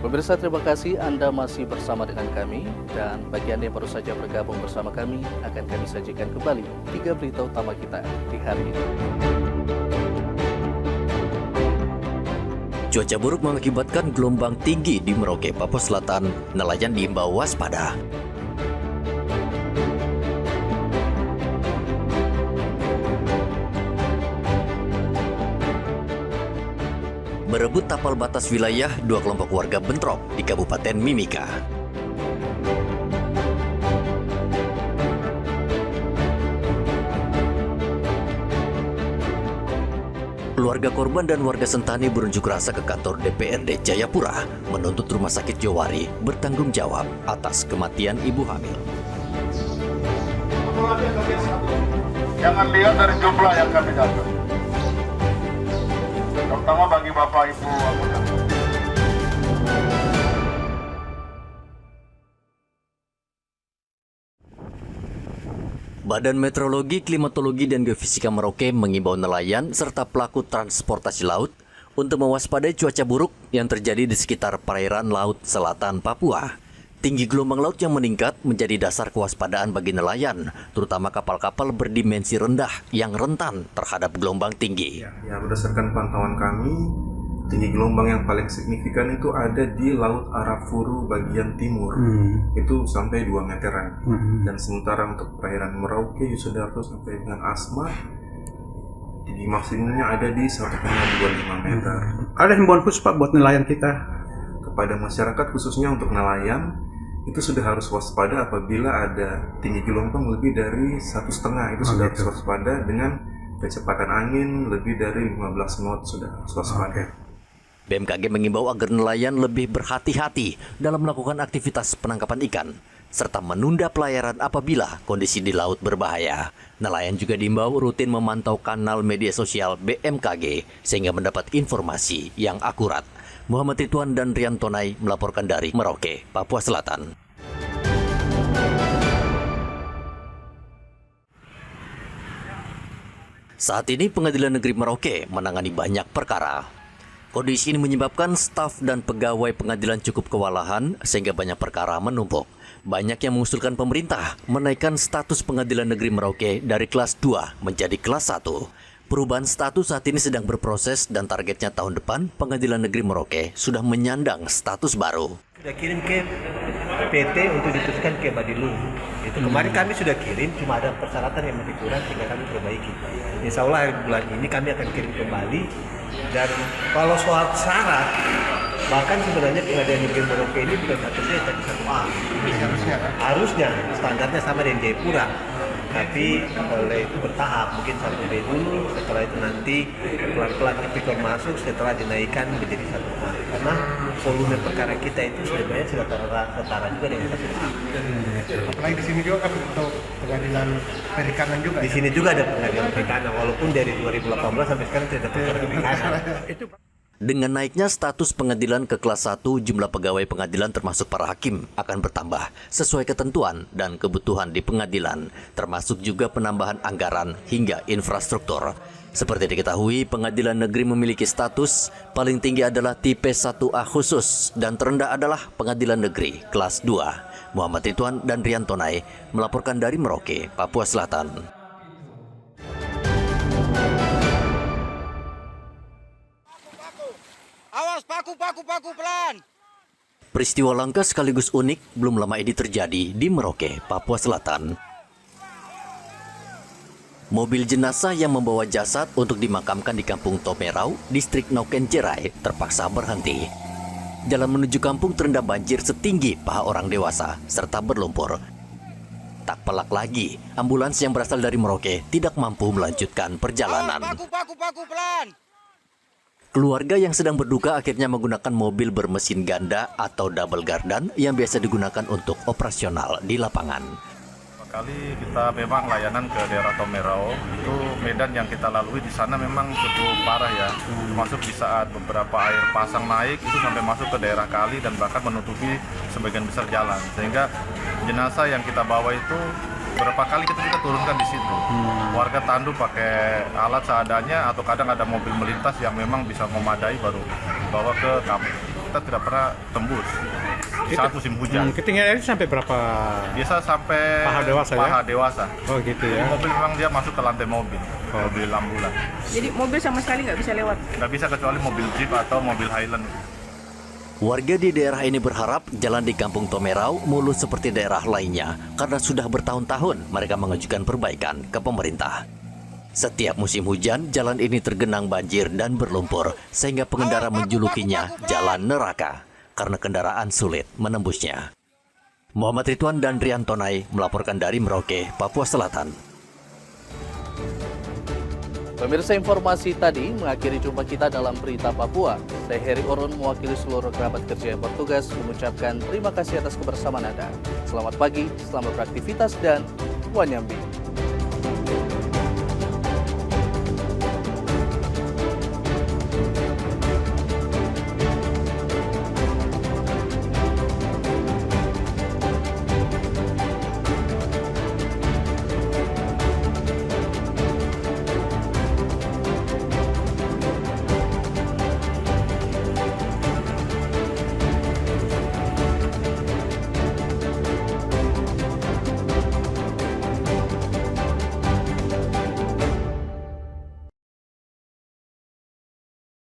Pemirsa, terima kasih Anda masih bersama dengan kami, dan bagi Anda yang baru saja bergabung bersama kami, akan kami sajikan kembali 3 berita utama kita di hari ini. Cuaca buruk mengakibatkan gelombang tinggi di Merauke, Papua Selatan. Nelayan diimbau waspada. Berebut tapal batas wilayah, 2 kelompok warga bentrok di Kabupaten Mimika. Keluarga korban dan warga Sentani berunjuk rasa ke kantor DPRD Jayapura menuntut Rumah Sakit Jowari bertanggung jawab atas kematian ibu hamil. Jangan lihat dari jumlah yang kami dapat, terutama bagi Bapak Ibu anggota. Badan Meteorologi, Klimatologi, dan Geofisika Merauke mengimbau nelayan serta pelaku transportasi laut untuk mewaspadai cuaca buruk yang terjadi di sekitar perairan Laut Selatan Papua. Tinggi gelombang laut yang meningkat menjadi dasar kewaspadaan bagi nelayan, terutama kapal-kapal berdimensi rendah yang rentan terhadap gelombang tinggi. Ya, berdasarkan pantauan kami, tinggi gelombang yang paling signifikan itu ada di Laut Arafuru bagian timur, itu sampai 2 meteran. Dan sementara untuk perairan Merauke, Yusodarto sampai dengan Asmat, tinggi maksimumnya ada di 1,25 meter. Ada himbauan khusus Pak buat nelayan kita? Kepada masyarakat khususnya untuk nelayan, itu sudah harus waspada apabila ada tinggi gelombang lebih dari 1,5, itu sudah harus waspada dengan kecepatan angin lebih dari 15 knot, sudah harus waspada. BMKG mengimbau agar nelayan lebih berhati-hati dalam melakukan aktivitas penangkapan ikan, serta menunda pelayaran apabila kondisi di laut berbahaya. Nelayan juga diimbau rutin memantau kanal media sosial BMKG sehingga mendapat informasi yang akurat. Muhammad Ridwan dan Rian Tonai melaporkan dari Merauke, Papua Selatan. Saat ini Pengadilan Negeri Merauke menangani banyak perkara. Kondisi ini menyebabkan staf dan pegawai pengadilan cukup kewalahan sehingga banyak perkara menumpuk. Banyak yang mengusulkan pemerintah menaikkan status Pengadilan Negeri Merauke dari kelas 2 menjadi kelas 1. Perubahan status saat ini sedang berproses dan targetnya tahun depan Pengadilan Negeri Merauke sudah menyandang status baru. Sudah kirim ke PT untuk diteruskan ke Badilun. Itu kemarin kami sudah kirim, cuma ada persyaratan yang masih kurang sehingga kami perbaiki. Insya Allah akhir bulan ini kami akan kirim kembali. Dan kalau soal syarat, bahkan sebenarnya Pengadilan Negeri Merauke ini bukan statusnya tapi 1A. Harusnya standarnya sama dengan Jayapura. Tapi oleh itu bertahap, mungkin 1B dulu, setelah itu nanti pelan-pelan tipikor masuk, setelah dinaikkan menjadi 1A. Karena volume perkara kita itu sebenarnya sudah setara juga dengan 1A. Apalagi di sini juga kan untuk pengadilan perikanan juga. Di sini juga ada pengadilan perikanan, walaupun dari 2018 sampai sekarang tidak ada pengadilan perikanan. Dengan naiknya status pengadilan ke kelas 1, jumlah pegawai pengadilan termasuk para hakim akan bertambah sesuai ketentuan dan kebutuhan di pengadilan, termasuk juga penambahan anggaran hingga infrastruktur. Seperti diketahui, Pengadilan Negeri memiliki status paling tinggi adalah tipe 1A khusus dan terendah adalah Pengadilan Negeri kelas 2. Muhammad Ridwan dan Rian Tonai melaporkan dari Merauke, Papua Selatan. Awas, paku pelan. Peristiwa langka sekaligus unik belum lama ini terjadi di Merauke, Papua Selatan. Mobil jenazah yang membawa jasad untuk dimakamkan di Kampung Tomerau, Distrik Noken Jerai, terpaksa berhenti. Jalan menuju kampung terendam banjir setinggi paha orang dewasa, serta berlumpur. Tak pelak lagi, ambulans yang berasal dari Merauke tidak mampu melanjutkan perjalanan. Paku pelan. Keluarga yang sedang berduka akhirnya menggunakan mobil bermesin ganda atau double gardan yang biasa digunakan untuk operasional di lapangan. Kali kita memang layanan ke daerah Tomerau, itu medan yang kita lalui di sana memang cukup parah ya. Masuk di saat beberapa air pasang naik itu sampai masuk ke daerah kali dan bahkan menutupi sebagian besar jalan. Sehingga jenazah yang kita bawa itu beberapa kali kita turunkan di situ. Warga tandu pakai alat seadanya atau kadang ada mobil melintas yang memang bisa memadai baru bawa ke kampung. kita tidak pernah tembus di saat musim hujan. Ketinggian air sampai berapa? Biasa sampai Paha dewasa ya? paha dewasa. Oh gitu Jadi ya. mobil memang dia masuk ke lantai mobil, mobil ambulan. Jadi mobil sama sekali nggak bisa lewat. Nggak bisa kecuali mobil jeep atau mobil Highland. Warga di daerah ini berharap jalan di Kampung Tomerau mulus seperti daerah lainnya karena sudah bertahun-tahun mereka mengajukan perbaikan ke pemerintah. Setiap musim hujan, jalan ini tergenang banjir dan berlumpur sehingga pengendara menjulukinya jalan neraka karena kendaraan sulit menembusnya. Muhammad Ridwan dan Rian Tonai melaporkan dari Merauke, Papua Selatan. Pemirsa, informasi tadi mengakhiri jumpa kita dalam Berita Papua. Saya Heri Orun mewakili seluruh kerabat kerja yang bertugas mengucapkan terima kasih atas kebersamaan Anda. Selamat pagi, selamat beraktivitas, dan Wanyambi.